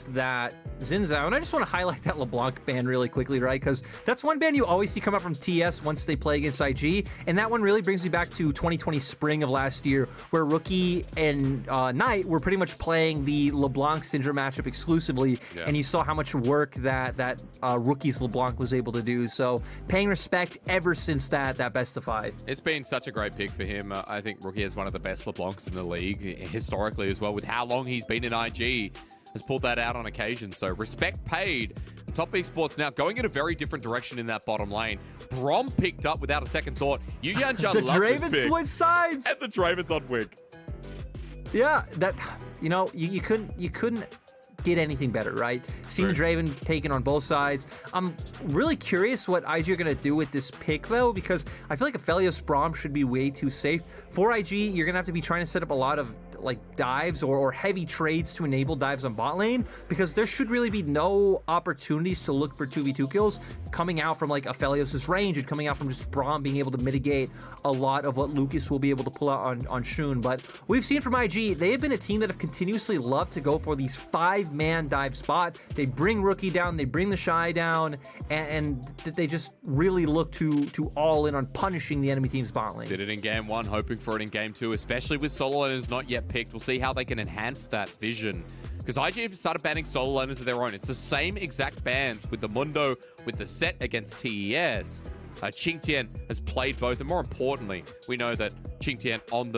curious that Xin Zhao, and I just want to highlight that LeBlanc ban really quickly, right? Because that's one ban you always see come out from TES once they play against IG, and that one really brings me back to 2020 spring of last year, where Rookie and Knight were pretty much playing the LeBlanc Syndra matchup exclusively, and you saw how much work that Rookie's LeBlanc was able to do. So paying respect ever since that best of 5. It's been such a great pick for him. I think Rookie is one of the best LeBlancs in the league historically as well, with how long he's been in IG. Has pulled that out on occasion, so respect paid. Top Esports now going in a very different direction in that bottom lane. Braum picked up without a second thought. JackeyLove the Draven switch sides, and the Draven's on Wig. Yeah, that you couldn't get anything better, right? Seeing the Draven taken on both sides. I'm really curious what IG are going to do with this pick, though, because I feel like Aphelios Braum should be way too safe. For IG, you're going to have to be trying to set up a lot of like dives or heavy trades to enable dives on bot lane, because there should really be no opportunities to look for 2v2 kills coming out from like Aphelios' range and coming out from just Braum being able to mitigate a lot of what Lucas will be able to pull out on Shun. But we've seen from IG, they have been a team that have continuously loved to go for these 5-man dive spot. They bring Rookie down, they bring TheShy down, and they just really look to all in on punishing the enemy team's bot lane. Did it in game 1, hoping for it in game 2, especially with solo laners not yet picked. We'll see how they can enhance that vision, because IG have started banning solo laners of their own. It's the same exact bans with the Mundo, with the set against TES. QingTian has played both, and more importantly, we know that QingTian on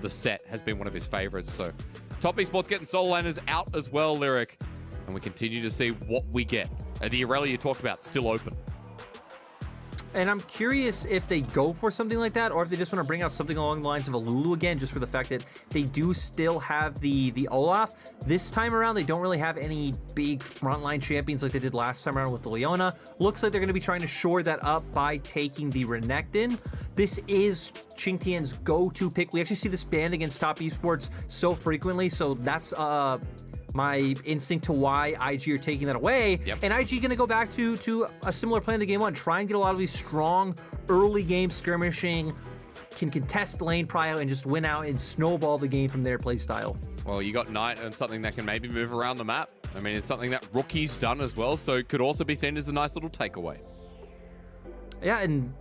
the set has been one of his favorites. So Top Esports getting solo laners out as well, Lyric, and we continue to see what we get. The Irelia you talked about, still open. And I'm curious if they go for something like that, or if they just want to bring out something along the lines of a Lulu again, just for the fact that they do still have the Olaf. This time around, they don't really have any big frontline champions like they did last time around with the Leona. Looks like they're going to be trying to shore that up by taking the Renekton. This is QingTian's go-to pick. We actually see this banned against Top Esports so frequently, so that's my instinct to why IG are taking that away. And IG gonna go back to a similar plan to game 1, try and get a lot of these strong early game skirmishing, can contest lane prio and just win out and snowball the game from their play style. Well, you got Knight and something that can maybe move around the map. I mean, it's something that Rookie's done as well, so it could also be seen as a nice little takeaway. Yeah, and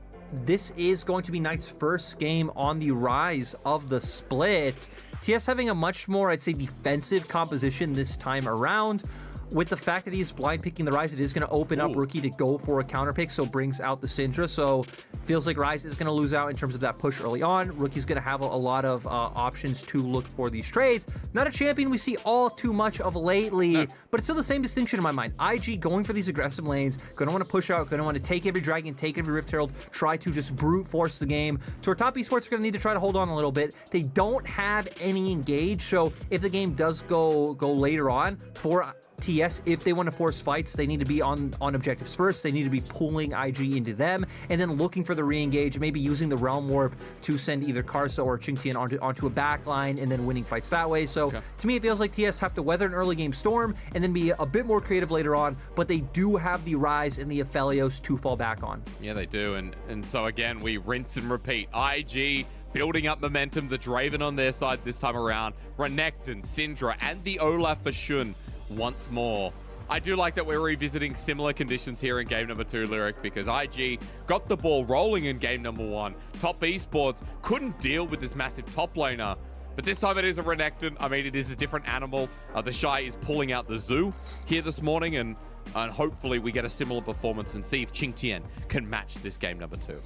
this is going to be Knight's first game on the Ryze of the split. TS having a much more, I'd say, defensive composition this time around. With the fact that he's blind picking the Ryze, it is going to open up Rookie to go for a counter pick, so brings out the Syndra. So feels like Ryze is going to lose out in terms of that push early on. Rookie's going to have a lot of options to look for these trades. Not a champion we see all too much of lately, but it's still the same distinction in my mind. IG going for these aggressive lanes, going to want to push out, going to want to take every dragon, take every Rift Herald, try to just brute force the game. To our top esports are going to need to try to hold on a little bit. They don't have any engage, so if the game does go later on for TS, if they want to force fights, they need to be on objectives first. They need to be pulling IG into them and then looking for the re-engage, maybe using the Realm Warp to send either Karsa or QingTian onto a backline and then winning fights that way. So to me, it feels like TS have to weather an early game storm and then be a bit more creative later on, but they do have the Ryze and the Aphelios to fall back on. Yeah, they do. And so again, we rinse and repeat. IG building up momentum, the Draven on their side this time around, Renekton, Syndra, and the Olaf for Shun once more. I do like that we're revisiting similar conditions here in game number 2, Lyric, because IG got the ball rolling in game number 1. Top Esports couldn't deal with this massive top laner, but this time it is a Renekton. I mean, it is a different animal. TheShy is pulling out the Zhuo here this morning, and hopefully we get a similar performance and see if QingTian can match this game number 2.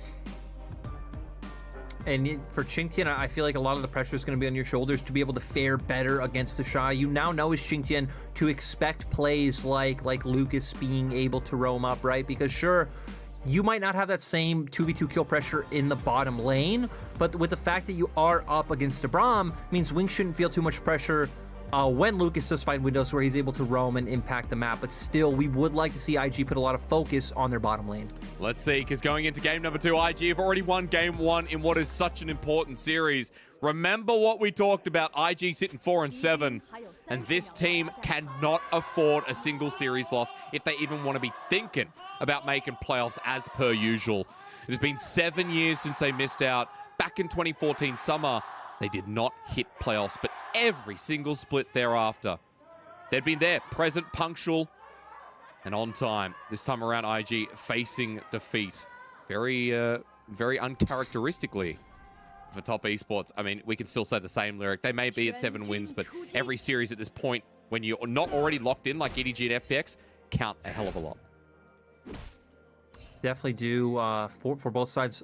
And for QingTian, I feel like a lot of the pressure is going to be on your shoulders to be able to fare better against TheShy. You now know as QingTian to expect plays like Lucas being able to roam up, right? Because sure, you might not have that same 2v2 kill pressure in the bottom lane, but with the fact that you are up against a Braum means Wing shouldn't feel too much pressure when Lucas does find windows where he's able to roam and impact the map. But still, we would like to see IG put a lot of focus on their bottom lane. Let's see, because going into game number 2, IG have already won game 1 in what is such an important series. Remember what we talked about, IG sitting 4-7, and this team cannot afford a single series loss if they even want to be thinking about making playoffs as per usual. It has been 7 years since they missed out. Back in 2014 summer, they did not hit playoffs, but every single split thereafter, They'd been there, present, punctual, and on time. This time around, IG facing defeat. Very uncharacteristically for top esports. I mean, we can still say the same lyric. They may be at 7 wins, but every series at this point, when you're not already locked in like EDG and FPX, count a hell of a lot. Definitely do for both sides.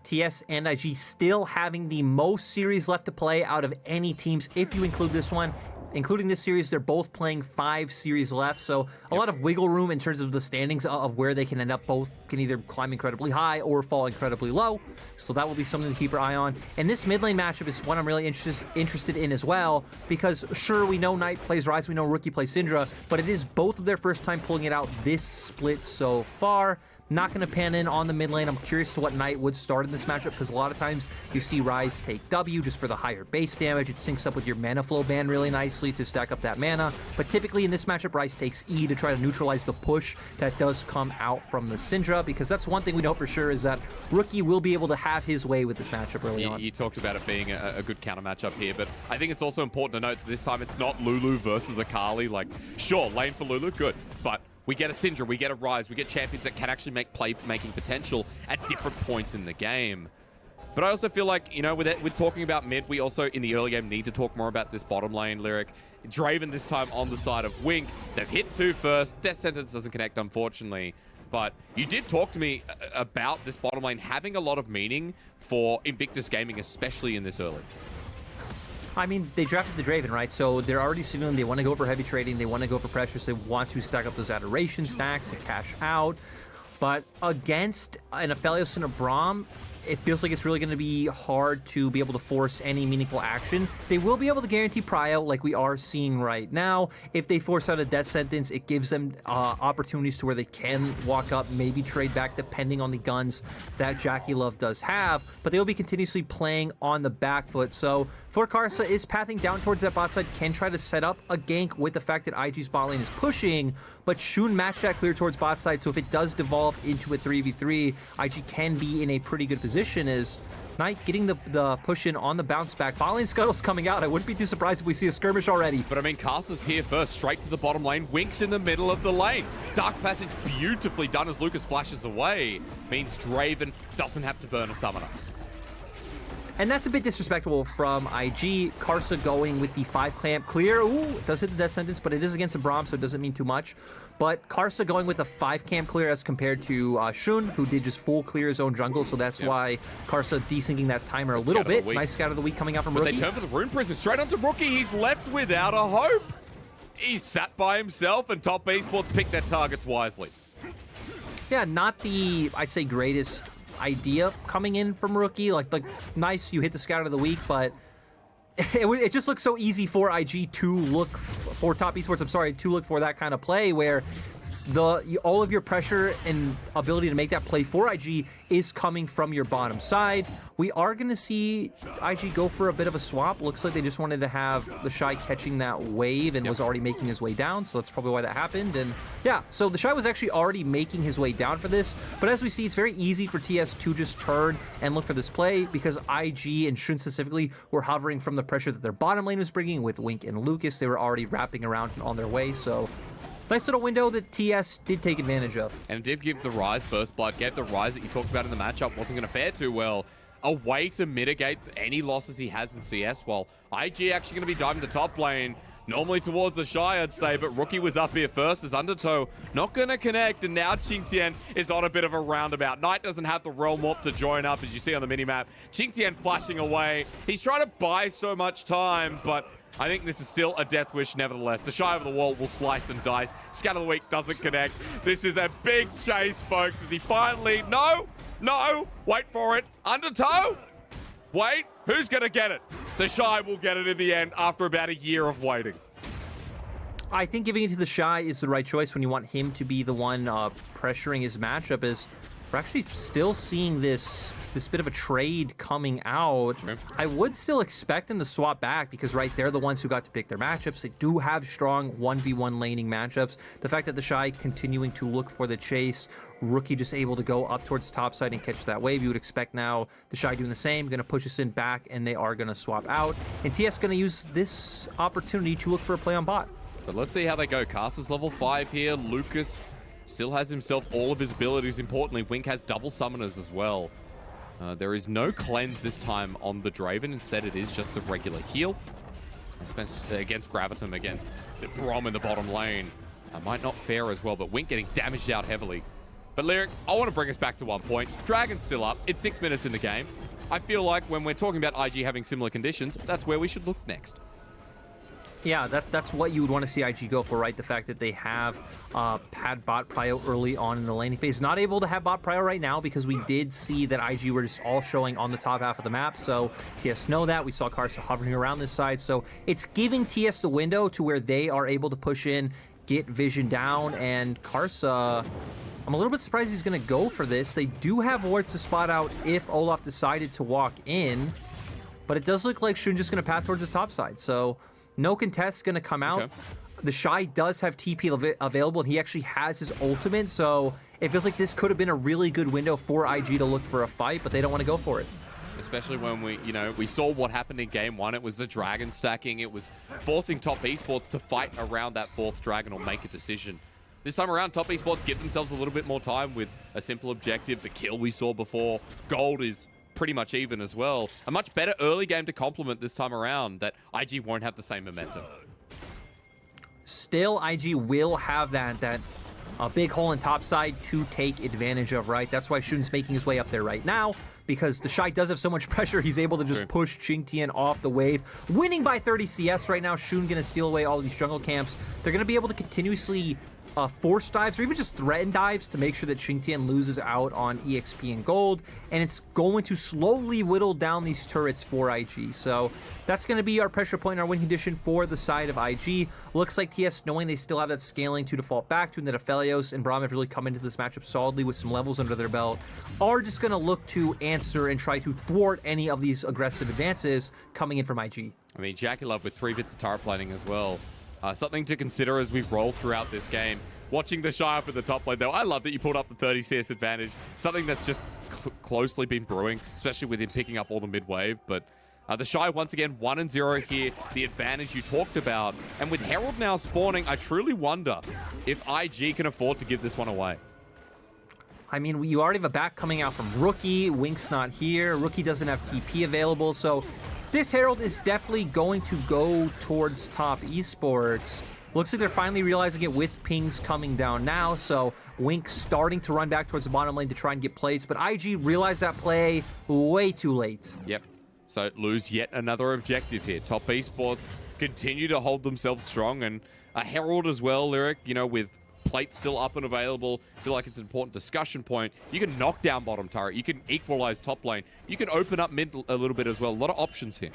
TS and IG still having the most series left to play out of any teams if you include this one. Including this series, they're both playing 5 series left, so a lot of wiggle room in terms of the standings of where they can end up. Both can either climb incredibly high or fall incredibly low, so that will be something to keep your eye on. And this mid lane matchup is one I'm really interested in as well, because sure, we know Knight plays Ryze, we know Rookie plays Syndra, but it is both of their first time pulling it out this split so far. Not going to pan in on the mid lane. I'm curious to what Knight would start in this matchup, because a lot of times you see Ryze take W just for the higher base damage. It syncs up with your mana flow ban really nicely to stack up that mana. But typically in this matchup, Ryze takes E to try to neutralize the push that does come out from the Syndra, because that's one thing we know for sure is that Rookie will be able to have his way with this matchup early on. You talked about it being a good counter matchup here, but I think it's also important to note that this time it's not Lulu versus Akali. Like, sure, lane for Lulu, good, but we get a Syndra, we get a Ryze, we get champions that can actually make playmaking potential at different points in the game. But I also feel like, you know, with talking about mid, we also, in the early game, need to talk more about this bottom lane lyric. Draven this time on the side of Wink. They've hit 2 first. Death Sentence doesn't connect, unfortunately. But you did talk to me about this bottom lane having a lot of meaning for Invictus Gaming, especially in this early. I mean, they drafted the Draven, right? So they're already signaling they want to go for heavy trading, they want to go for pressures, they want to stack up those adoration stacks and cash out. But against an Aphelios and a Braum, it feels like it's really going to be hard to be able to force any meaningful action. They will be able to guarantee prio like we are seeing right now. If they force out a death sentence, it gives them opportunities to where they can walk up, maybe trade back depending on the guns that JackeyLove does have, but they'll be continuously playing on the back foot. So for Karsa is pathing down towards that bot side, can try to set up a gank with the fact that IG's bot lane is pushing, but Shun match that clear towards bot side, so if it does devolve into a 3v3, IG can be in a pretty good position. Is Knight getting the push in on the bounce back. Bot lane scuttle's coming out. I wouldn't be too surprised if we see a skirmish already. But I mean, Karsa's here first, straight to the bottom lane. Wink's in the middle of the lane. Dark Passage beautifully done as Lucas flashes away. Means Draven doesn't have to burn a summoner. And that's a bit disrespectful from IG. Karsa going with the 5 clamp clear. Ooh, it does hit the death sentence, but it is against a Braum, so it doesn't mean too much. But Karsa going with a 5 camp clear as compared to Shun, who did just full clear his own jungle, so that's why Karsa desyncing that timer a little bit. Nice scout of the week coming out from Rookie. They turn for the Rune Prison straight onto Rookie. He's left without a hope. He's sat by himself, and top esports pick their targets wisely. Yeah, not the, I'd say, greatest idea coming in from Rookie. Like nice, you hit the scout of the week, but it just looks so easy for IG to look for top esports. I'm sorry, to look for that kind of play where all of your pressure and ability to make that play for IG is coming from your bottom side. We are going to see IG go for a bit of a swap. Looks like they just wanted to have TheShy catching that wave and was already making his way down, so that's probably why that happened. And yeah, so TheShy was actually already making his way down for this, but as we see, it's very easy for TS to just turn and look for this play because IG and Shun specifically were hovering from the pressure that their bottom lane was bringing with Wink and Lucas. They were already wrapping around on their way, so nice little window that TS did take advantage of. And it did give the Ryze first blood, gave the Ryze that you talked about in the matchup wasn't going to fare too well a way to mitigate any losses he has in CS, while IG actually going to be diving the top lane, normally towards the TheShy, I'd say, but Rookie was up here first as Undertow not going to connect, and now QingTian is on a bit of a roundabout. Knight doesn't have the Realm Warp to join up, as you see on the minimap. QingTian flashing away. He's trying to buy so much time, but I think this is still a death wish nevertheless. TheShy over the wall will slice and dice. Scout of the week doesn't connect. This is a big chase, folks, as he finally... No! Wait for it. Undertow? Wait. Who's going to get it? TheShy will get it in the end after about a year of waiting. I think giving it to TheShy is the right choice when you want him to be the one pressuring his matchup, is we're actually still seeing this bit of a trade coming out. Sure. I would still expect them to swap back because, right, they're the ones who got to pick their matchups. They do have strong 1v1 laning matchups. The fact that TheShy continuing to look for the chase, Rookie just able to go up towards top side and catch that wave. You would expect now TheShy doing the same, going to push us in back, and they are going to swap out. And TS going to use this opportunity to look for a play on bot. But let's see how they go. Karsa's level 5 here. Lucas still has himself all of his abilities. Importantly, Wink has double summoners as well. There is no cleanse this time on the Draven. Instead, it is just a regular heal. Against Graviton, against the Braum in the bottom lane. Might not fare as well, but Wink getting damaged out heavily. But Lyric, I want to bring us back to one point. Dragon's still up. It's 6 minutes in the game. I feel like when we're talking about IG having similar conditions, that's where we should look next. Yeah, that's what you would want to see IG go for, right? The fact that they have had bot prio early on in the laning phase. Not able to have bot prio right now because we did see that IG were just all showing on the top half of the map. So TS know that. We saw Karsa hovering around this side. So it's giving TS the window to where they are able to push in, get vision down, and Karsa, I'm a little bit surprised he's going to go for this. They do have wards to spot out if Olaf decided to walk in, but it does look like Xun just going to path towards his top side. So no contest going to come out. Okay. TheShy does have TP available, and he actually has his ultimate, so it feels like this could have been a really good window for IG to look for a fight, but they don't want to go for it. Especially when we saw what happened in game 1. It was the dragon stacking. It was forcing top esports to fight around that 4th dragon or make a decision. This time around, top esports give themselves a little bit more time with a simple objective. The kill we saw before. Gold is pretty much even as well. A much better early game to complement this time around that IG won't have the same momentum. Still, IG will have that big hole in top side to take advantage of, right? That's why Xun's making his way up there right now, because TheShy does have so much pressure, he's able to just push QingTian off the wave. Winning by 30 CS right now. Xun gonna steal away all these jungle camps. They're gonna be able to continuously force dives or even just threaten dives to make sure that QingTian loses out on EXP and gold, and it's going to slowly whittle down these turrets for IG. So that's going to be our pressure point in our win condition for the side of IG. Looks like TS, knowing they still have that scaling to default back to, and that Aphelios and Braum have really come into this matchup solidly with some levels under their belt, are just going to look to answer and try to thwart any of these aggressive advances coming in from IG. I mean, JackeyLove with 3 bits of turret plating as well. Something to consider as we roll throughout this game. Watching TheShy up at the top lane, though, I love that you pulled up the 30 CS advantage. Something that's just closely been brewing, especially with him picking up all the mid-wave. But TheShy, once again, 1-0 here. The advantage you talked about. And with Herald now spawning, I truly wonder if IG can afford to give this one away. I mean, you already have a back coming out from Rookie. Wink's not here. Rookie doesn't have TP available, so this Herald is definitely going to go towards top esports. Looks like they're finally realizing it with pings coming down now, so Wink starting to run back towards the bottom lane to try and get plays, but IG realized that play way too late. Yep, so lose yet another objective here. Top esports continue to hold themselves strong, and a Herald as well, Lyric, with plate still up and available. I feel like it's an important discussion point. You can knock down bottom turret. You can equalize top lane. You can open up mid a little bit as well. A lot of options here.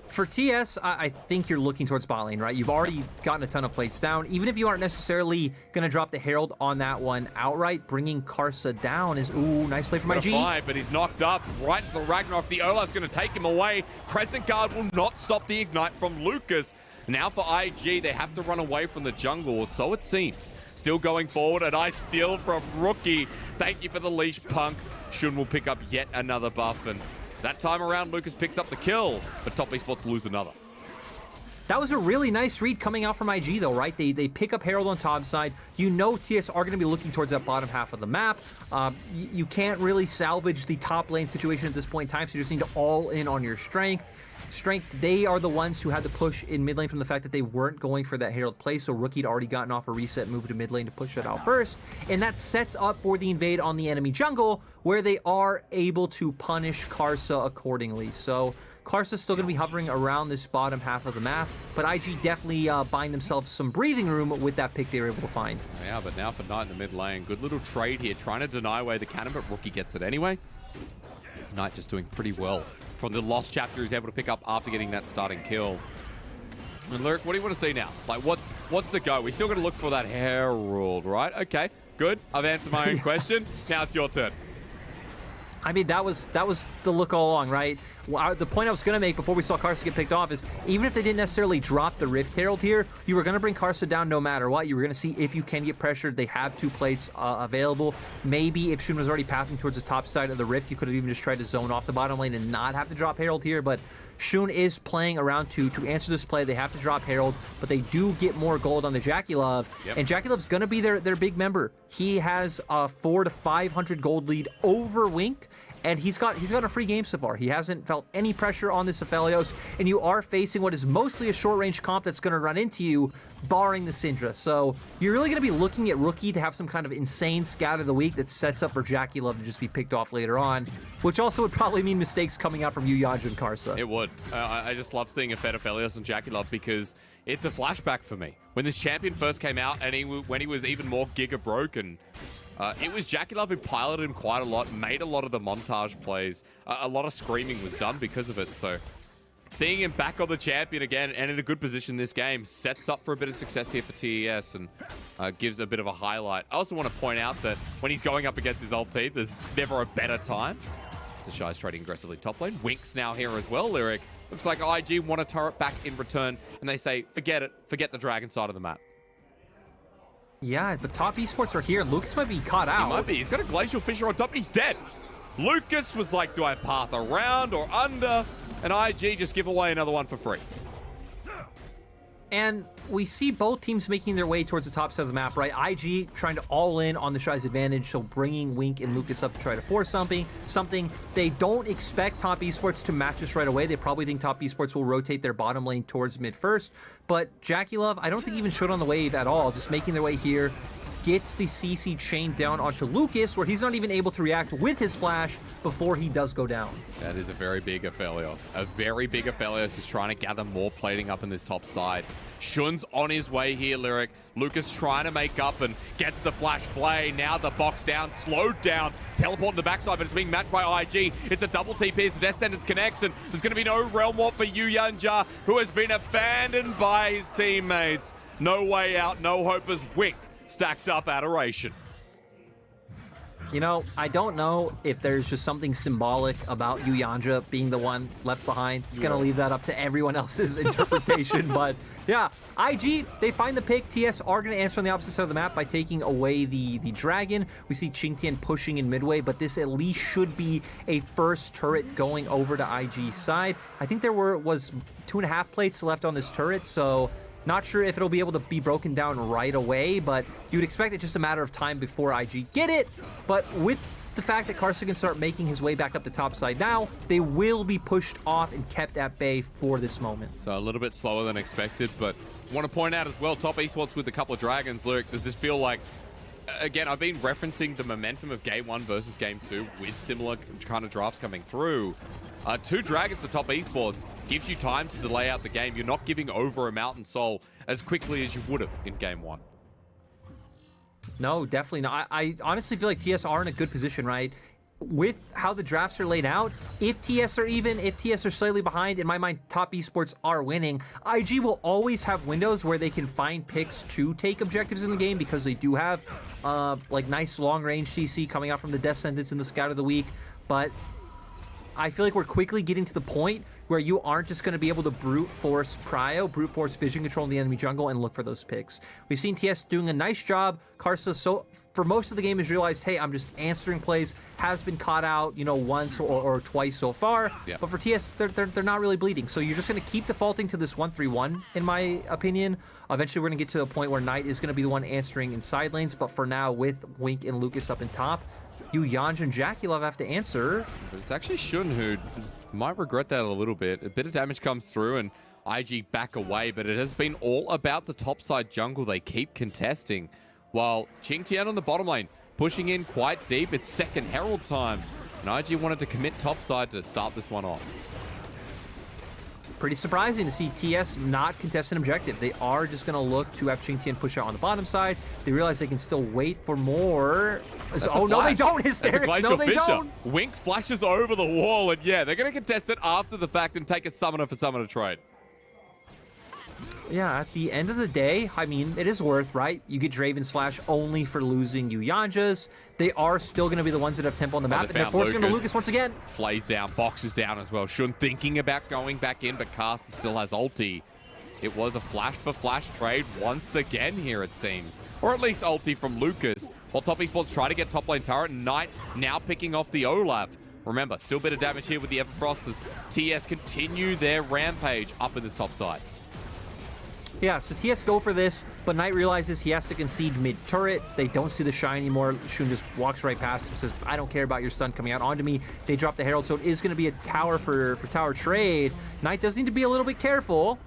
For TS, I think you're looking towards bot lane, right? You've already gotten a ton of plates down. Even if you aren't necessarily going to drop the Herald on that one outright, bringing Karsa down is, ooh, nice play from IG. But he's knocked up right for Ragnarok. The Olaf's going to take him away. Crescent Guard will not stop the Ignite from Lucas. Now for IG, they have to run away from the jungle, so it seems. Still going forward, and I steal from Rookie. Thank you for the leash, Punk. Xun will pick up yet another buff, and that time around, Lucas picks up the kill, but top esports lose another. That was a really nice read coming out from IG, though, right? They pick up Herald on top side. You know TS are going to be looking towards that bottom half of the map. You can't really salvage the top lane situation at this point in time, so you just need to all in on your strength. They are the ones who had to push in mid lane from the fact that they weren't going for that Herald play, so Rookie had already gotten off a reset and moved to mid lane to push it out first, and that sets up for the invade on the enemy jungle, where they are able to punish Karsa accordingly. So Karsa's still going to be hovering around this bottom half of the map, but IG definitely buying themselves some breathing room with that pick they were able to find. Yeah, but now for Knight in the mid lane. Good little trade here, trying to deny away the cannon, but Rookie gets it anyway. Knight just doing pretty well from the lost chapter he's able to pick up after getting that starting kill. And Lyric, what do you want to see now? Like, what's the go? We still got to look for that Herald, right? Okay, good. I've answered my own question. Now it's your turn. I mean, that was the look all along, right? the point I was going to make before we saw Karsa get picked off is even if they didn't necessarily drop the Rift Herald here, you were going to bring Karsa down no matter what. You were going to see if you can get pressured. They have 2 plates available. Maybe if Xun was already passing towards the top side of the Rift, you could have even just tried to zone off the bottom lane and not have to drop Herald here, but Xun is playing around to answer this play. They have to drop Herald, but they do get more gold on the JackeyLove, and JackeyLove's going to be their big member. He has a 400 to 500 gold lead over Wink, and he's got a free game so far. He hasn't felt any pressure on this Aphelios, and you are facing what is mostly a short-range comp that's going to run into you, barring the Syndra. So you're really going to be looking at Rookie to have some kind of insane scout of the week that sets up for JackeyLove to just be picked off later on, which also would probably mean mistakes coming out from Yuyanja and Karsa. It would. I just love seeing a fed Aphelios and JackeyLove because it's a flashback for me. When this champion first came out and when he was even more giga broken, it was JackeyLove who piloted him quite a lot, made a lot of the montage plays. A lot of screaming was done because of it. So seeing him back on the champion again and in a good position this game sets up for a bit of success here for TES and gives a bit of a highlight. I also want to point out that when he's going up against his ult team, there's never a better time. TheShy's trading aggressively top lane. Wink's now here as well, Lyric. Looks like IG want a turret back in return, and they say, forget it. Forget the dragon side of the map. Yeah, the top esports are here. Lucas might be caught out. He might be. He's got a Glacial Fissure on top. He's dead. Lucas was like, do I path around or under? And IG just give away another one for free. And we see both teams making their way towards the top side of the map, right? IG trying to all in on the Shy's advantage, so bringing Wink and Lucas up to try to force something. They don't expect top esports to match us right away. They probably think top esports will rotate their bottom lane towards mid first. But JackeyLove, I don't think even showed on the wave at all, just making their way here. Gets the CC chain down onto Lucas, where he's not even able to react with his flash before he does go down. That is a very big Aphelios. A very big Aphelios who's trying to gather more plating up in this top side. Xun's on his way here, Lyric. Lucas trying to make up and gets the flash play. Now the box down, slowed down. Teleport to the backside, but it's being matched by IG. It's a double TP as the Death Sentence connects, and there's going to be no Realm Warp for Yuyanja, who has been abandoned by his teammates. No way out, no hope as Wink stacks up Adoration. You know, I don't know if there's just something symbolic about Yuyanja being the one left behind. I'm gonna leave that up to everyone else's interpretation, but yeah, IG, they find the pick. TS are gonna answer on the opposite side of the map by taking away the dragon. We see QingTian pushing in midway, but this at least should be a first turret going over to IG's side. I think there was 2.5 plates left on this turret, so not sure if it'll be able to be broken down right away, but you'd expect it just a matter of time before IG get it. But with the fact that Karsa can start making his way back up the top side now, they will be pushed off and kept at bay for this moment. So a little bit slower than expected, but I want to point out as well, top esports with a couple of dragons. Lyric, does this feel like, again, I've been referencing the momentum of game 1 versus game 2 with similar kind of drafts coming through. 2 dragons for top esports gives you time to delay out the game. You're not giving over a Mountain Soul as quickly as you would have in game 1. No, definitely not. I honestly feel like TS are in a good position, right? With how the drafts are laid out, if TS are even, if TS are slightly behind, in my mind, top esports are winning. IG will always have windows where they can find picks to take objectives in the game because they do have like nice long-range CC coming out from the Death Sentence in the Scout of the Week, but I feel like we're quickly getting to the point where you aren't just going to be able to brute force prio, brute force vision control in the enemy jungle and look for those picks. We've seen TS doing a nice job. Karsa, so for most of the game, has realized, hey, I'm just answering plays, has been caught out, you know, once or twice so far. Yeah. But for TS, they're not really bleeding. So you're just going to keep defaulting to this 1-3-1, in my opinion. Eventually, we're going to get to a point where Knight is going to be the one answering in side lanes. But for now, with Wink and Lucas up in top, Yuyanja and JackeyLove have to answer. But it's actually Xun who might regret that a little bit. A bit of damage comes through and IG back away, but it has been all about the topside jungle. They keep contesting, while QingTian on the bottom lane, pushing in quite deep. It's second Herald time, and IG wanted to commit topside to start this one off. Pretty surprising to see TS not contest an objective. They are just going to look to have QingTian push out on the bottom side. They realize they can still wait for more. Oh, no, they don't. Hysterics. No, they don't. Wink flashes over the wall, and yeah, they're going to contest it after the fact and take a summoner for summoner trade. Yeah, at the end of the day, I mean, it is worth, right? You get Draven Slash only for losing Yuyanjas. They are still going to be the ones that have tempo on the map, and they're forcing him to Lucas once again. Flays down, boxes down as well. Shun thinking about going back in, but karsa still has ulti. It was a flash-for-flash trade once again here, it seems. Or at least ulti from Lucas. While Top Esports try to get top lane turret, Knight now picking off the Olaf. Remember, still a bit of damage here with the Everfrost as TES continue their rampage up in this top side. Yeah, so TS go for this, but Knight realizes he has to concede mid-turret. They don't see the Shy anymore. Shun just walks right past him, says, I don't care about your stun coming out onto me. They drop the Herald, so it is going to be a tower for tower trade. Knight does need to be a little bit careful.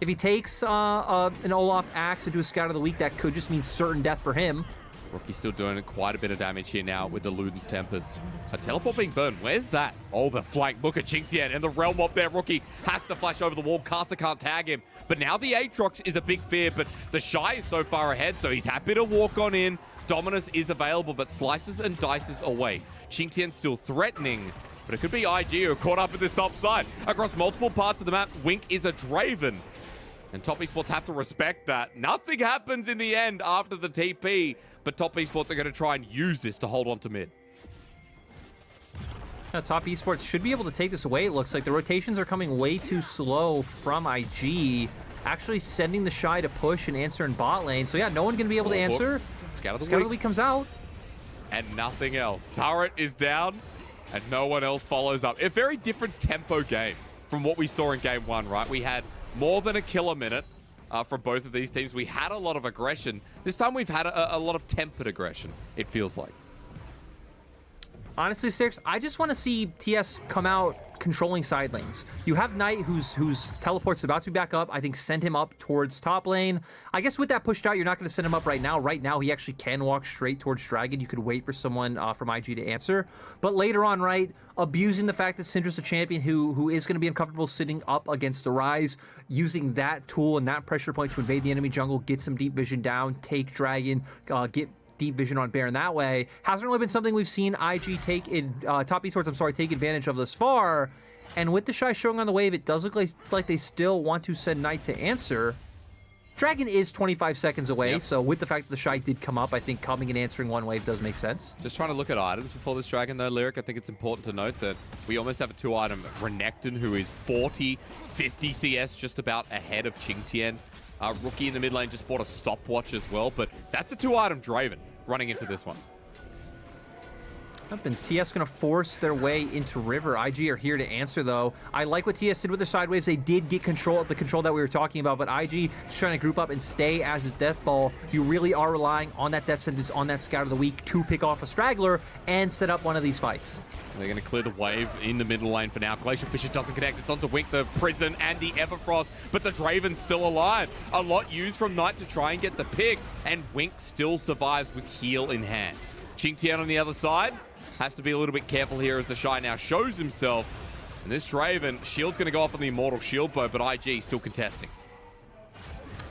If he takes an Olaf Axe into a Scout of the Week, that could just mean certain death for him. Rookie's still doing quite a bit of damage here now with the Luden's Tempest. A teleport being burned. Where's that? Oh, the flank. Look at QingTian and the Realm up there. Rookie has to flash over the wall. karsa can't tag him. But now the Aatrox is a big fear, but TheShy is so far ahead, so he's happy to walk on in. Dominus is available, but slices and dices away. QingTian still threatening, but it could be IG who are caught up in this top side. Across multiple parts of the map, Wink is a draven. And Top Esports have to respect that. Nothing happens in the end after the TP, but Top Esports are going to try and use this to hold on to mid. Now, Top Esports should be able to take this away. It looks like the rotations are coming way too slow from IG, actually sending TheShy to push and answer in bot lane. So yeah, no one going to be able to answer. Scout of the Week comes out. And nothing else. Turret is down, and no one else follows up. A very different tempo game from what we saw in game one, right? We had more than a kill a minute from both of these teams. We had a lot of aggression. This time we've had a lot of tempered aggression, it feels like. Honestly, Six, I just want to see TS come out controlling side lanes. You have Knight, whose teleport's about to be back up. I think send him up towards top lane. I guess with that pushed out, you're not going to send him up right now. Right now, he actually can walk straight towards Dragon. You could wait for someone from IG to answer. But later on, right, abusing the fact that Syndra's a champion who is going to be uncomfortable sitting up against the Ryze, using that tool and that pressure point to invade the enemy jungle, get some deep vision down, take Dragon, get deep vision on Baron that way. Hasn't really been something we've seen IG take in Top Esports, take advantage of this far. And with TheShy showing on the wave, it does look like they still want to send Knight to answer. Dragon is 25 seconds away, so with the fact that TheShy did come up, I think coming and answering one wave does make sense. Just trying to look at items before this Dragon though, Lyric. I think it's important to note that we almost have a two-item Renekton, who is 40, 50 CS, just about ahead of QingTian. Rookie in the mid lane just bought a stopwatch as well, but that's a two-item Draven running into this one. And TS going to force their way into River. IG are here to answer, though. I like what TS did with their side waves. They did get control of the control that we were talking about, but IG is trying to group up and stay as his death ball. You really are relying on that death sentence, on that Scout of the Week to pick off a straggler and set up one of these fights. They're going to clear the wave in the middle lane for now. Glacial Fissure doesn't connect. It's onto Wink, the Prison, and the Everfrost, but the Draven's still alive. A lot used from Knight to try and get the pick, and Wink still survives with heal in hand. QingTian on the other side has to be a little bit careful here as TheShy now shows himself. And this Draven, shield's going to go off on the Immortal Shield Bow, but IG still contesting.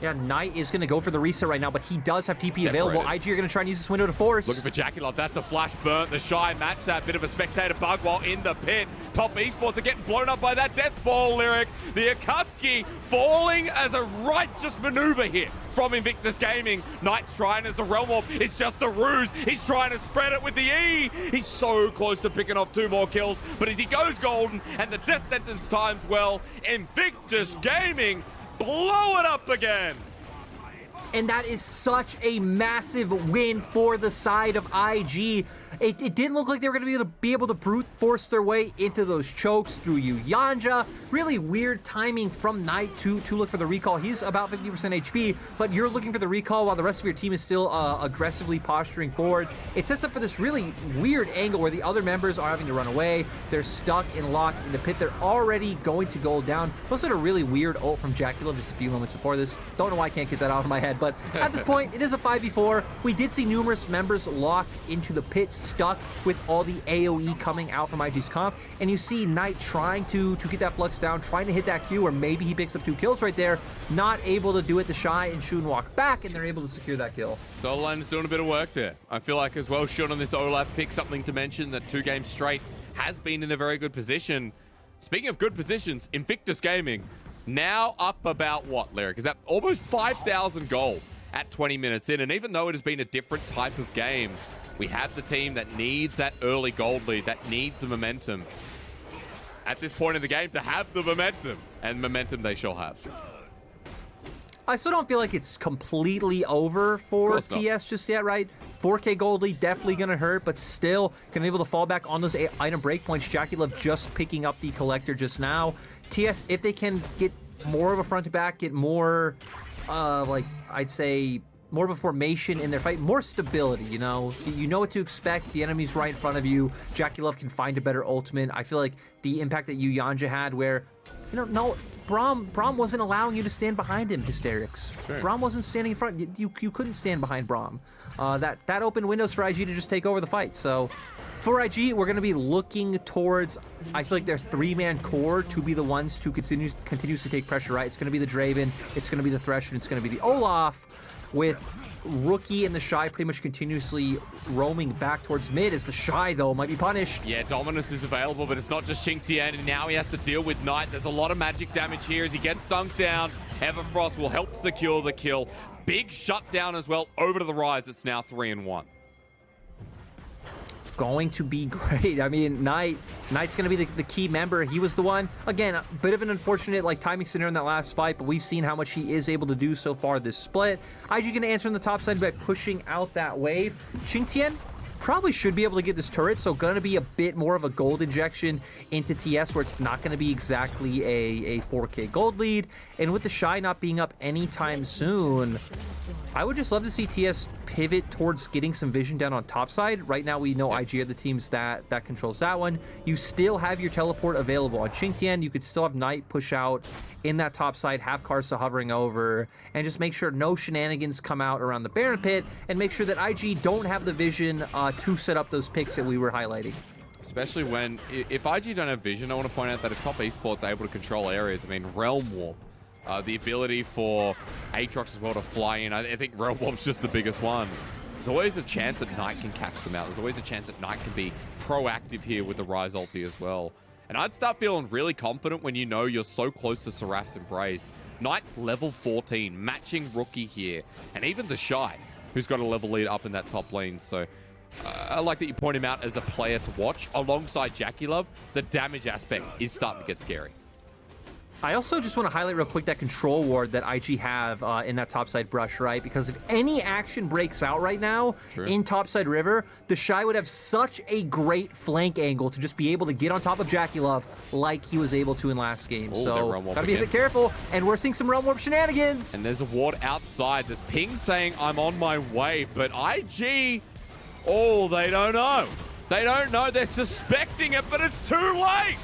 Yeah, Knight is going to go for the reset right now, but he does have TP available. IG are going to try and use this window to force. Looking for JackeyLove. That's a flash burnt. TheShy match that. Bit of a spectator bug while in the pit. Top Esports are getting blown up by that death ball, Lyric. The Akatsuki falling as a righteous maneuver here from Invictus Gaming. Knight's trying as a Realm Warp. It's just a ruse. He's trying to spread it with the E. He's so close to picking off 2 more kills, but as he goes golden and the death sentence times well, Invictus Gaming blow it up again. And that is such a massive win for the side of IG. It didn't look like they were going to be able to brute force their way into those chokes through Yanja. Really weird timing from Knight to look for the recall. He's about 50% HP, but you're looking for the recall while the rest of your team is still aggressively posturing forward. It sets up for this really weird angle where the other members are having to run away. They're stuck and locked in the pit. They're already going to go down. Also had a really weird ult from JackeyLove just a few moments before this. Don't know why I can't get that out of my head, but at this point, it is a 5v4. We did see numerous members locked into the pit, stuck with all the AoE coming out from IG's comp, and you see Knight trying to get that flux down, trying to hit that Q, or maybe he picks up 2 kills right there, not able to do it. TheShy and Shun walk back, and they're able to secure that kill. Solo Lane's doing a bit of work there. I feel like as well, Shun on this Olaf pick something to mention that 2 games straight has been in a very good position. Speaking of good positions, Invictus Gaming Now up about what, Lyric? Is that almost 5,000 gold at 20 minutes in? And even though it has been a different type of game, we have the team that needs that early gold lead, that needs the momentum at this point in the game to have the momentum. And momentum they shall have. I still don't feel like it's completely over for TS just yet, right? 4K gold lead definitely going to hurt, but still going to be able to fall back on those item breakpoints. JackeyLove just picking up the collector just now. TS, if they can get more of a front to back, get more, like, I'd say, more of a formation in their fight, more stability, you know what to expect. The enemy's right in front of you. JackeyLove can find a better ultimate. I feel like the impact that you Yanja had where, no, Braum wasn't allowing you to stand behind him, Hysterics. Sure. Braum wasn't standing in front. You couldn't stand behind Braum. That opened windows for IG to just take over the fight. So for IG, we're going to be looking towards, I feel like, their three-man core to be the ones to continuously take pressure, right? It's going to be the Draven, it's going to be the Thresh, and it's going to be the Olaf, with Rookie and TheShy pretty much continuously roaming back towards mid, as TheShy, though, might be punished. Yeah, Dominus is available, but it's not just QingTian, and now he has to deal with Knight. There's a lot of magic damage here as he gets dunked down. Everfrost will help secure the kill. Big shutdown as well over to the Ryze. It's now 3-1. Going to be great. I mean, Knight's going to be the key member. He was the one. Again, a bit of an unfortunate timing scenario in that last fight, but we've seen how much he is able to do so far this split. IG going to answer on the top side by pushing out that wave. QingTian probably should be able to get this turret, so going to be a bit more of a gold injection into TS, where it's not going to be exactly a 4K gold lead. And with TheShy not being up anytime soon, I would just love to see TS pivot towards getting some vision down on top side. Right now, we know IG are the teams that controls that one. You still have your teleport available on QingTian. You could still have Knight push out in that top side, have Karsa hovering over, and just make sure no shenanigans come out around the Baron pit, and make sure that IG don't have the vision to set up those picks that we were highlighting. Especially when, if IG don't have vision, I want to point out that if top esports are able to control areas, I mean, Realm Warp, the ability for Aatrox as well to fly in, I think Realm Warp's just the biggest one. There's always a chance that Knight can catch them out. There's always a chance that Knight can be proactive here with the Ryze ulti as well. And I'd start feeling really confident when you know you're so close to Seraph's Embrace. Knight's level 14, matching Rookie here. And even TheShy, who's got a level lead up in that top lane. So I like that you point him out as a player to watch. Alongside JackeyLove, the damage aspect is starting to get scary. I also just want to highlight real quick that control ward that IG have in that topside brush, right? Because if any action breaks out right now in topside river, TheShy would have such a great flank angle to just be able to get on top of JackeyLove like he was able to in last game. So gotta be a bit careful, and we're seeing some Realm Warp shenanigans. And there's a ward outside. There's Ping saying, I'm on my way, but IG, oh, they don't know. They don't know. They're suspecting it, but it's too late.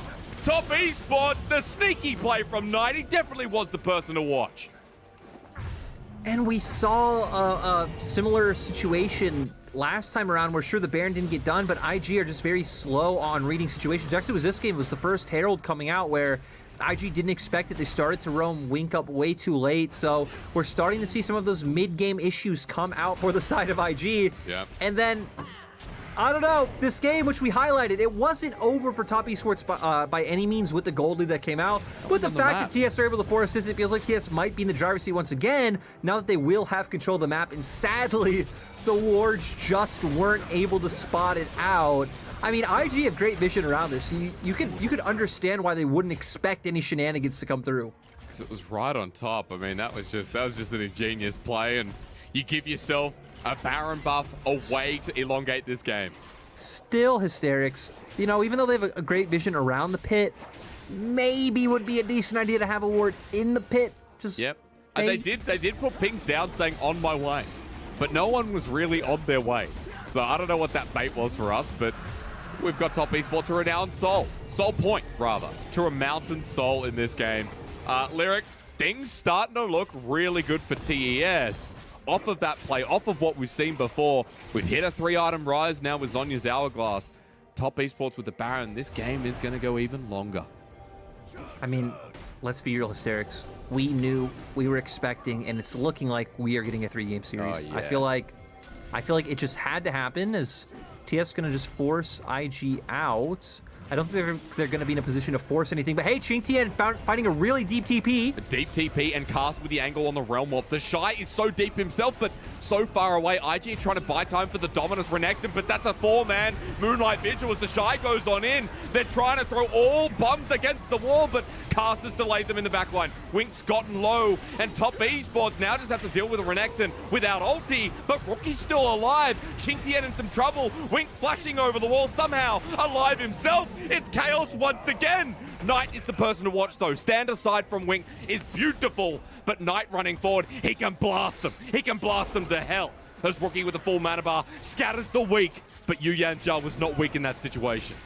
Top esports, the sneaky play from Knight. He definitely was the person to watch. And we saw a similar situation last time around where, sure, the Baron didn't get done, but IG are just very slow on reading situations. Actually, this game was the first Herald coming out where IG didn't expect it. They started to roam Wink up way too late, so we're starting to see some of those mid-game issues come out for the side of IG. Yeah. And then, I don't know, this game, which we highlighted, it wasn't over for top esports by any means with the gold lead that came out. But the fact that TS are able to force this, it feels like TS might be in the driver's seat once again, now that they will have control of the map. And sadly, the wards just weren't able to spot it out. I mean, IG have great vision around this. You could understand why they wouldn't expect any shenanigans to come through. It was right on top. I mean, that was just an ingenious play, and you give yourself a Baron buff, a way to elongate this game. Still, Hysterics, even though they have a great vision around the pit, maybe would be a decent idea to have a ward in the pit. Yep. And they did put pings down saying, on my way. But no one was really on their way. So I don't know what that bait was for us, but we've got top esports who are now in Soul Point, rather, to a Mountain Soul in this game. Lyric, things starting to look really good for TES. Off of that play, off of what we've seen before, we've hit a 3-item rise now with Zhonya's Hourglass. Top esports with the Baron. This game is going to go even longer. I mean, let's be real, Hysterics. We knew, we were expecting, and it's looking like we are getting a 3-game series. Oh, yeah. I feel like it just had to happen, as TS going to just force IG out. I don't think they're going to be in a position to force anything. But hey, QingTian finding a really deep TP. A deep TP and cast with the angle on the Realm Warp. TheShy is so deep himself, but so far away. IG trying to buy time for the Dominus Renekton, but that's a 4-man Moonlight Vigil as TheShy goes on in. They're trying to throw all bums against the wall, but Karsa's delayed them in the backline. Wink's gotten low, and top Esports now just have to deal with Renekton without ulti, but Rookie's still alive. QingTian in some trouble. Wink flashing over the wall, somehow alive himself. It's chaos once again. Knight is the person to watch, though. Stand aside from Wink is beautiful, but Knight running forward, he can blast them. He can blast them to hell. As Rookie with a full mana bar scatters the weak, but Zhao was not weak in that situation.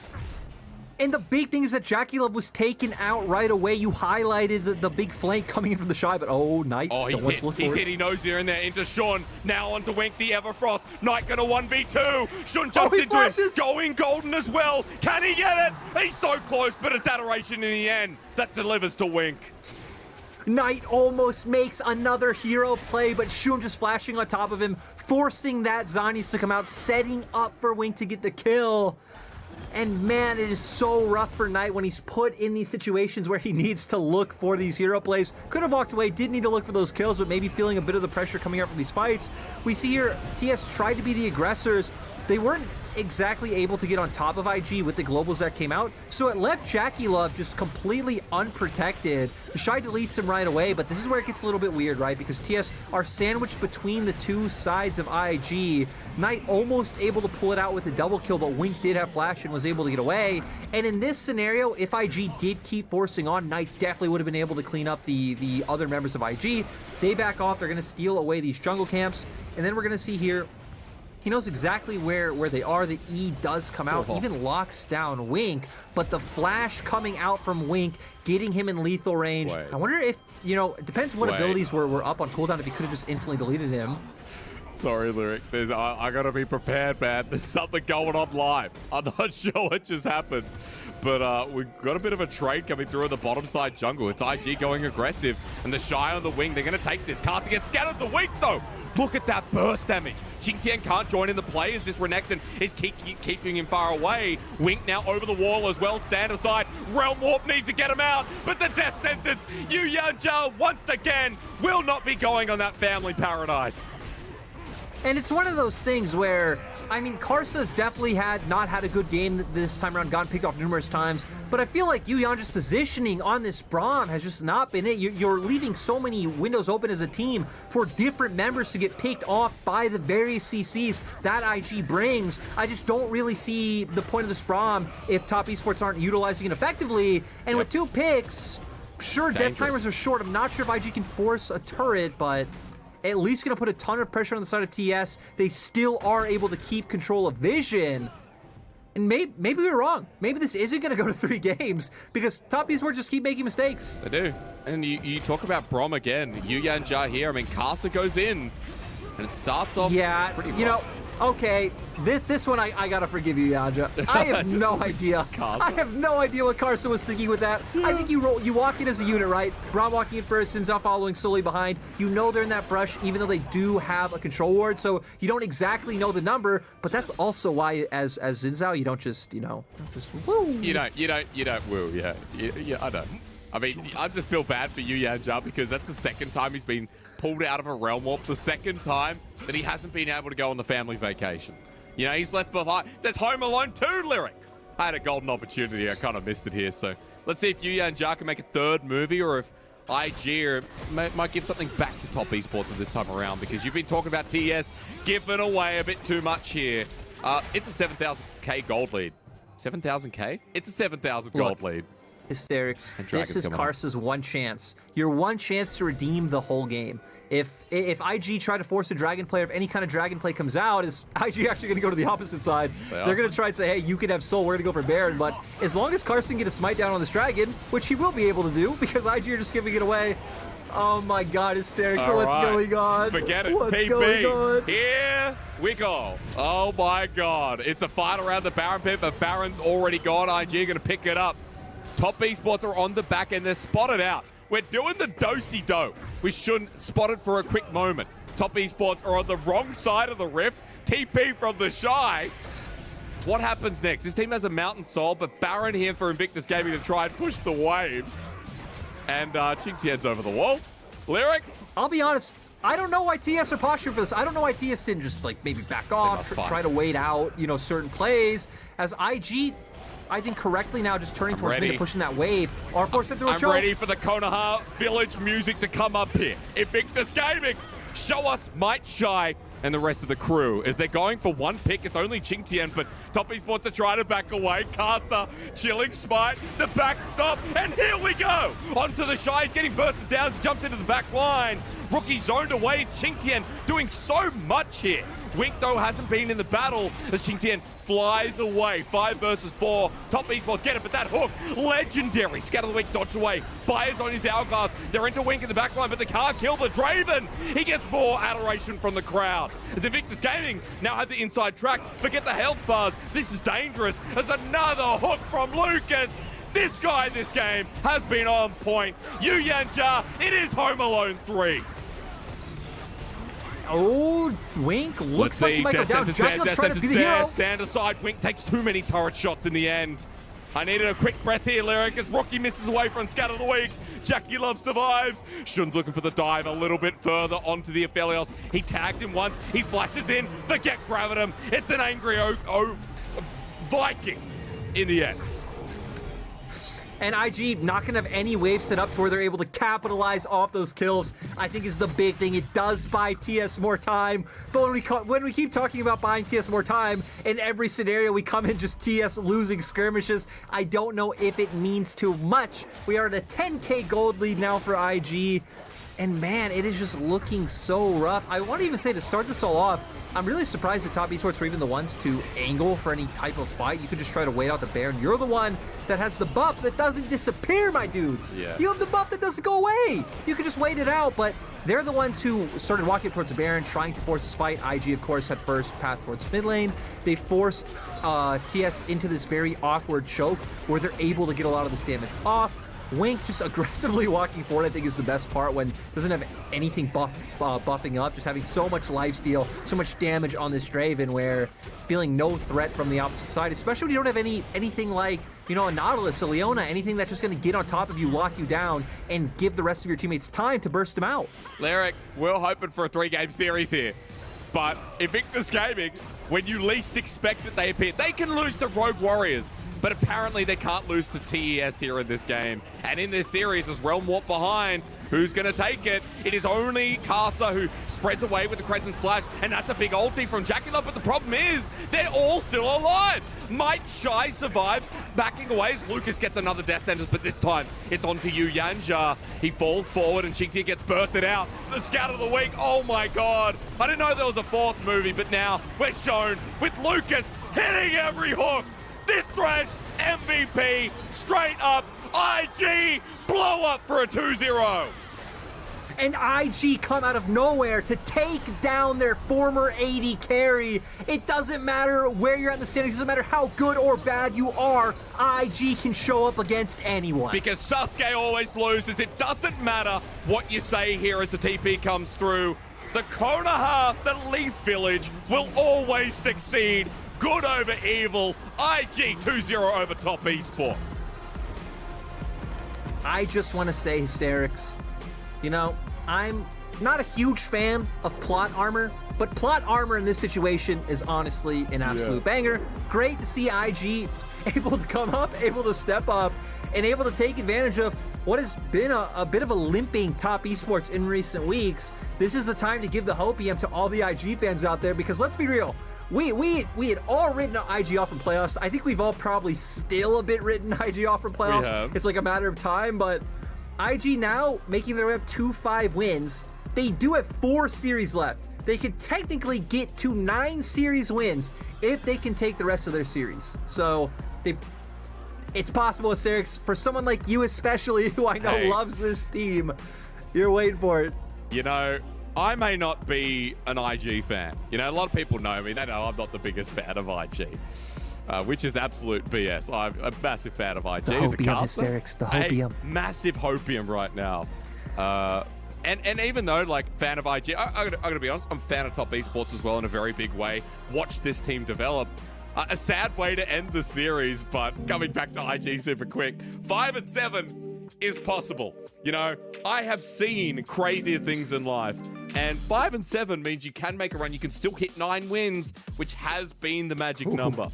And the big thing is that JackeyLove was taken out right away. You highlighted the big flank coming in from TheShy, but Knight still wants to look for it. He's hit, he knows they're in there. Into Sean, now onto Wink, the Everfrost. Knight gonna 1v2. Sean jumps into it, going golden as well. Can he get it? He's so close, but it's Adoration in the end that delivers to Wink. Knight almost makes another hero play, but Shun just flashing on top of him, forcing that Zhonya's to come out, setting up for Wink to get the kill. And man, it is so rough for Knight when he's put in these situations where he needs to look for these hero plays. Could have walked away, didn't need to look for those kills, but maybe feeling a bit of the pressure coming out from these fights. We see here, TS tried to be the aggressors. They weren't exactly able to get on top of IG with the globals that came out, so it left JackeyLove just completely unprotected. TheShy deletes him right away, but this is where it gets a little bit weird, right? Because TS are sandwiched between the two sides of IG. Knight almost able to pull it out with a double kill, but Wink did have flash and was able to get away. And in this scenario, if IG did keep forcing on, Knight definitely would have been able to clean up the other members of IG. They back off, they're going to steal away these jungle camps, and then we're going to see here, he knows exactly where they are. The E does come out, even locks down Wink, but the flash coming out from Wink, getting him in lethal range. I wonder if, it depends what abilities were up on cooldown, if he could have just instantly deleted him. Sorry, Lyric. I gotta be prepared, man. There's something going on live. I'm not sure what just happened, but we've got a bit of a trade coming through on the bottom side jungle. It's IG going aggressive, and TheShy on the wing. They're gonna take this. Karsa gets scattered the weak, though. Look at that burst damage. QingTian can't join in the play as this Renekton is keeping him far away. Wink now over the wall as well. Stand aside. Realm Warp needs to get him out, but the death sentence, Zhao once again will not be going on that family paradise. And it's one of those things where, Karsa's definitely not had a good game this time around, gotten picked off numerous times, but I feel like Yuyanja's positioning on this Braum has just not been it. You're leaving so many windows open as a team for different members to get picked off by the various CCs that IG brings. I just don't really see the point of this Braum if top esports aren't utilizing it effectively, and with 2 picks, sure, death timers are short. I'm not sure if IG can force a turret, but at least going to put a ton of pressure on the side of TS. They still are able to keep control of vision. And maybe we're wrong. Maybe this isn't going to go to 3 games because top esports just keep making mistakes. They do. And you talk about Braum again. Zhao here. Karsa goes in. And it starts off pretty rough. Okay, this one I gotta forgive you, Yanja. I have no idea. I have no idea what Karsa was thinking with that. I think you walk in as a unit, right? Braum walking in first, Xin Zhao following slowly behind. You know they're in that brush, even though they do have a control ward, so you don't exactly know the number, but that's also why as Xin Zhao, you don't just, just woo. You don't woo, yeah, I don't. I just feel bad for Zhao because that's the second time he's been pulled out of a Realm Warp, the second time that he hasn't been able to go on the family vacation. He's left behind. There's Home Alone 2, Lyric. I had a golden opportunity. I kind of missed it here. So let's see if Zhao can make a 3rd movie or if IG might give something back to top esports this time around, because you've been talking about TES giving away a bit too much here. It's a 7,000k gold lead. 7,000k? It's a 7,000 gold lead. Hysterics. This is Karsa's one chance. Your one chance to redeem the whole game. If IG try to force a dragon play, or if any kind of dragon play comes out, is IG actually going to go to the opposite side? They're going to try and say, hey, you can have soul, we're going to go for Baron. But as long as Karsa can get a smite down on this dragon, which he will be able to do, because IG are just giving it away. Oh my god, Hysterics, what's going on? Forget it, what's TP. Going on? Here we go. Oh my god. It's a fight around the Baron pit, but Baron's already gone. IG are going to pick it up. Top esports are on the back and they're spotted out. We're doing the do-si-do. We shouldn't spot it for a quick moment. Top esports are on the wrong side of the rift. TP from TheShy. What happens next? This team has a Mountain Soul, but Baron here for Invictus Gaming to try and push the waves. And QingTian's over the wall. Lyric? I'll be honest, I don't know why TES are posturing for this. I don't know why TES didn't just like maybe back off, try to wait out, you know, certain plays. As IG, I think correctly now just turning towards mid and pushing that wave. Are forced into a choke. I'm ready for the Konoha Village music to come up here. Invictus Gaming, show us TheShy and the rest of the crew. As they're going for one pick, it's only QingTian, but Top Esports are trying to back away. Karsa, chilling smite, the backstop, and here we go! Onto TheShy, he's getting bursted down, jumps into the back line. Rookie zoned away, it's QingTian doing so much here. Wink, though, hasn't been in the battle as QingTian flies away. 5 versus 4. Top Esports get it, but that hook, legendary. Scatter the Wink, dodge away. Buyers on his hourglass. They're into Wink in the backline, but they can't kill the Draven. He gets more adoration from the crowd. As Invictus Gaming now have the inside track. Forget the health bars. This is dangerous. As another hook from Lucas. This guy in this game has been on point. Yanja, it is Home Alone 3. Oh, Wink looks like he might go down. JackeyLove trying to be the hero. Stand aside. Wink takes too many turret shots in the end. I needed a quick breath here, Lyric, as Rookie misses away from Scatter the Weak. JackeyLove survives. Shun's looking for the dive a little bit further onto the Aphelios. He tags him once. He flashes in. Forget grabbing him. It's an angry Viking in the end. And IG not going to have any waves set up to where they're able to capitalize off those kills, I think is the big thing. It does buy TS more time, but when we keep talking about buying TS more time, in every scenario we come in just TS losing skirmishes, I don't know if it means too much. We are at a 10k gold lead now for IG, and man, it is just looking so rough. I want to even say, to start this all off, I'm really surprised that Top Esports were even the ones to angle for any type of fight. You could just try to wait out the Baron. You're the one that has the buff that doesn't disappear, my dudes. Yeah. You have the buff that doesn't go away. You could just wait it out, but they're the ones who started walking up towards the Baron, trying to force this fight. IG, of course, had first path towards mid lane. They forced TS into this very awkward choke where they're able to get a lot of this damage off. Wink just aggressively walking forward, I think, is the best part, when doesn't have anything buffing up, just having so much lifesteal, so much damage on this Draven, where feeling no threat from the opposite side, especially when you don't have anything like, you know, a Nautilus, a Leona, anything that's just going to get on top of you, lock you down, and give the rest of your teammates time to burst them out. Lyric, we're hoping for a 3-game series here, but Invictus Gaming, when you least expect it, they appear. They can lose to Rogue Warriors, but apparently they can't lose to TES here in this game. And in this series, as Realm Warp behind, who's going to take it? It is only Karsa who spreads away with the Crescent Slash, and that's a big ulti from JackeyLove, but the problem is, they're all still alive. TheShy survives, backing away as Lucas gets another death sentence, but this time it's onto Yanja. He falls forward and QingTian gets bursted out. The Scout of the Week, oh my god. I didn't know there was a 4th movie, but now we're shown with Lucas hitting every hook. This Thresh, MVP, straight up, IG, blow up for a 2-0. And IG come out of nowhere to take down their former AD carry. It doesn't matter where you're at in the standings, it doesn't matter how good or bad you are, IG can show up against anyone. Because Sasuke always loses, it doesn't matter what you say here as the TP comes through. The Konoha, the Leaf Village, will always succeed. Good over evil. IG 2-0 over Top Esports. I just want to say, Hysterics, you know, I'm not a huge fan of plot armor, but plot armor in this situation is honestly an absolute banger. Great to see IG able to come up, able to step up, and able to take advantage of what has been a bit of a limping Top Esports in recent weeks. This is the time to give the hopium to all the IG fans out there, because let's be real, we had all written IG off in playoffs. I think we've all probably still a bit written IG off from playoffs. It's like a matter of time, but IG now making their way up to 5 wins. They do have 4 series left. They could technically get to 9 series wins if they can take the rest of their series. So it's possible, Hysterics, for someone like you especially, who I know loves this team. You're waiting for it. You know, I may not be an IG fan. You know, a lot of people know me. They know I'm not the biggest fan of IG, which is absolute BS. I'm a massive fan of IG. The hopium, Hysterics, the hopium. Massive hopium right now. And even though, like, fan of IG, I'm going to be honest, I'm a fan of Top Esports as well in a very big way. Watch this team develop. A sad way to end the series, but coming back to IG super quick, 5-7 is possible. You know, I have seen crazier things in life, and 5-7 means you can make a run. You can still hit 9 wins, which has been the magic number.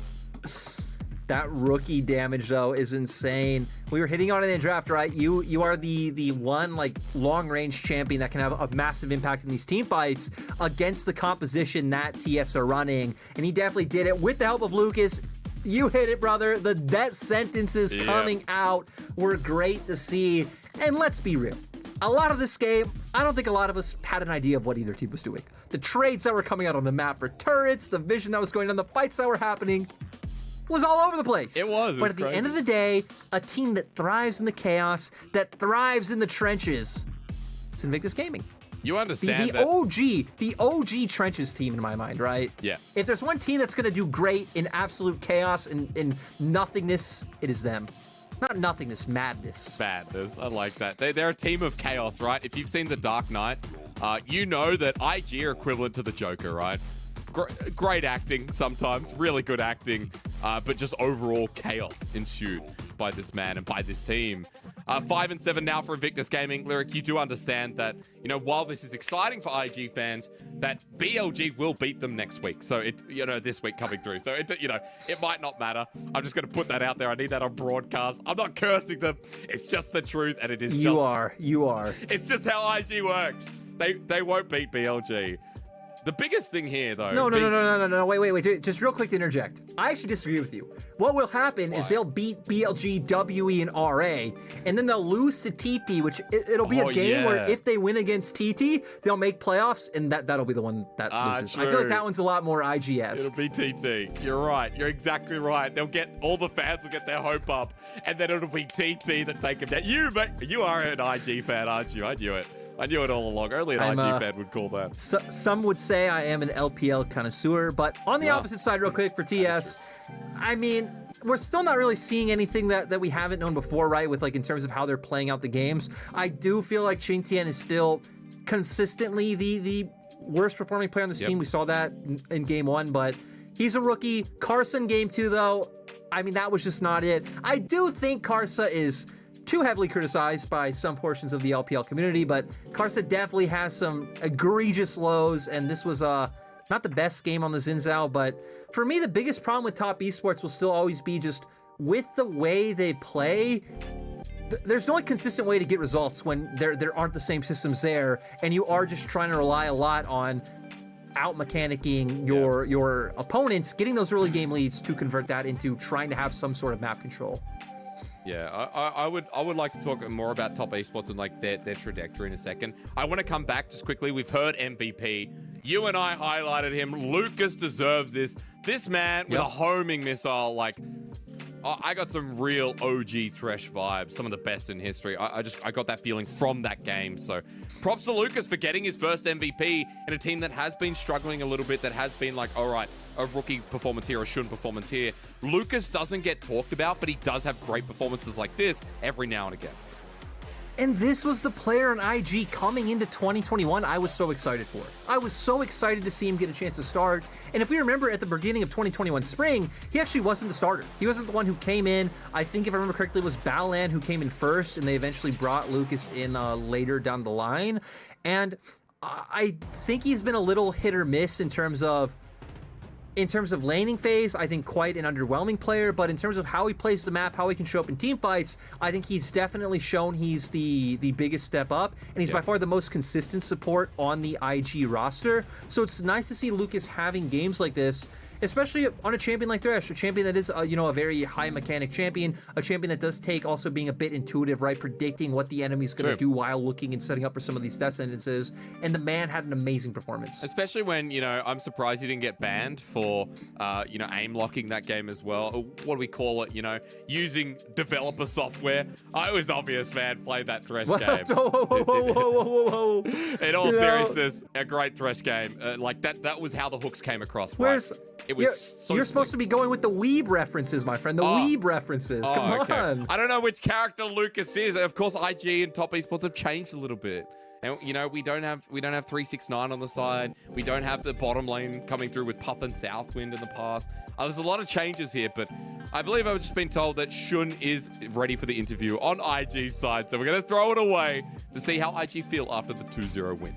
That rookie damage though is insane. We were hitting on it in the draft, right? You are the one like long range champion that can have a massive impact in these team fights against the composition that TS are running, and he definitely did it with the help of Lucas. You hit it, brother. The death sentences coming out were great to see. And let's be real. A lot of this game, I don't think a lot of us had an idea of what either team was doing. The trades that were coming out on the map for turrets, the vision that was going on, the fights that were happening was all over the place. It was. But at the end of the day, a team that thrives in the chaos, that thrives in the trenches, it's Invictus Gaming. You understand the OG trenches team in my mind, right? Yeah. If there's one team that's going to do great in absolute chaos and nothingness, it is them. Not nothingness, madness. Madness. I like that. They're a team of chaos, right? If you've seen The Dark Knight, you know that IG are equivalent to the Joker, right? Great acting sometimes, really good acting, but just overall chaos ensued by this man and by this team. 5-7 now for Invictus Gaming. Lyric, you do understand that, you know, while this is exciting for IG fans, that BLG will beat them next week. So this week coming through. So it might not matter. I'm just going to put that out there. I need that on broadcast. I'm not cursing them. It's just the truth, and it is. You are. It's just how IG works. They won't beat BLG. The biggest thing here, though... No. Wait. Just real quick to interject. I actually disagree with you. What will happen is they'll beat BLG, WE, and RA, and then they'll lose to TT, which it'll be a game where if they win against TT, they'll make playoffs, and that'll be the one that loses. True. I feel like that one's a lot more IGS. It'll be TT. You're right. You're exactly right. All the fans will get their hope up, and then it'll be TT that take them down. You are an IG fan, aren't you? I knew it. I knew it all along. Only an IG fan would call that. Some would say I am an LPL connoisseur, but on the opposite side, real quick, for TS, I mean, we're still not really seeing anything that we haven't known before, right? With like in terms of how they're playing out the games. I do feel like QingTian is still consistently the worst performing player on this team. We saw that in game 1, but he's a rookie. Karsa in game 2, though, I mean, that was just not it. I do think Karsa is too heavily criticized by some portions of the LPL community, but Karsa definitely has some egregious lows, and this was not the best game on the Xin Zhao, but for me, the biggest problem with top esports will still always be just with the way they play. There's no consistent way to get results when there aren't the same systems there, and you are just trying to rely a lot on out-mechanicking your opponents, getting those early game leads to convert that into trying to have some sort of map control. Yeah, I would like to talk more about top esports and like their trajectory in a second. I want to come back just quickly. We've heard MVP. You and I highlighted him. Lucas deserves this. This man with a homing missile, like, I got some real OG Thresh vibes, some of the best in history. I got that feeling from that game. So props to Lucas for getting his first MVP in a team that has been struggling a little bit, that has been like, all right, a rookie performance here, a Shun performance here. Lucas doesn't get talked about, but he does have great performances like this every now and again. And this was the player on IG coming into 2021 I was so excited for. I was so excited to see him get a chance to start. And if we remember at the beginning of 2021 spring, he actually wasn't the starter. He wasn't the one who came in. I think if I remember correctly, it was Balan who came in first, and they eventually brought Lucas in later down the line. And I think he's been a little hit or miss in terms of laning phase. I think quite an underwhelming player, but in terms of how he plays the map, how he can show up in team fights, I think he's definitely shown he's the biggest step up, and he's by far the most consistent support on the IG roster. So it's nice to see Lucas having games like this, especially on a champion like Thresh, a champion that is a very high mechanic champion, a champion that does take also being a bit intuitive, right? Predicting what the enemy's going to do while looking and setting up for some of these death sentences. And the man had an amazing performance. Especially when, I'm surprised he didn't get banned for, aim locking that game as well. Or what do we call it? Using developer software. It was obvious, man. Play that Thresh game. Whoa. In all seriousness, a great Thresh game. That was how the hooks came across, right? You're supposed to be going with the weeb references, my friend. The weeb references. Come on. I don't know which character Lucas is. Of course, IG and top esports have changed a little bit. And you know, we don't have 369 on the side. We don't have the bottom lane coming through with Puff and Southwind in the past. There's a lot of changes here, but I believe I've just been told that Xun is ready for the interview on IG's side. So we're going to throw it away to see how IG feel after the 2-0 win.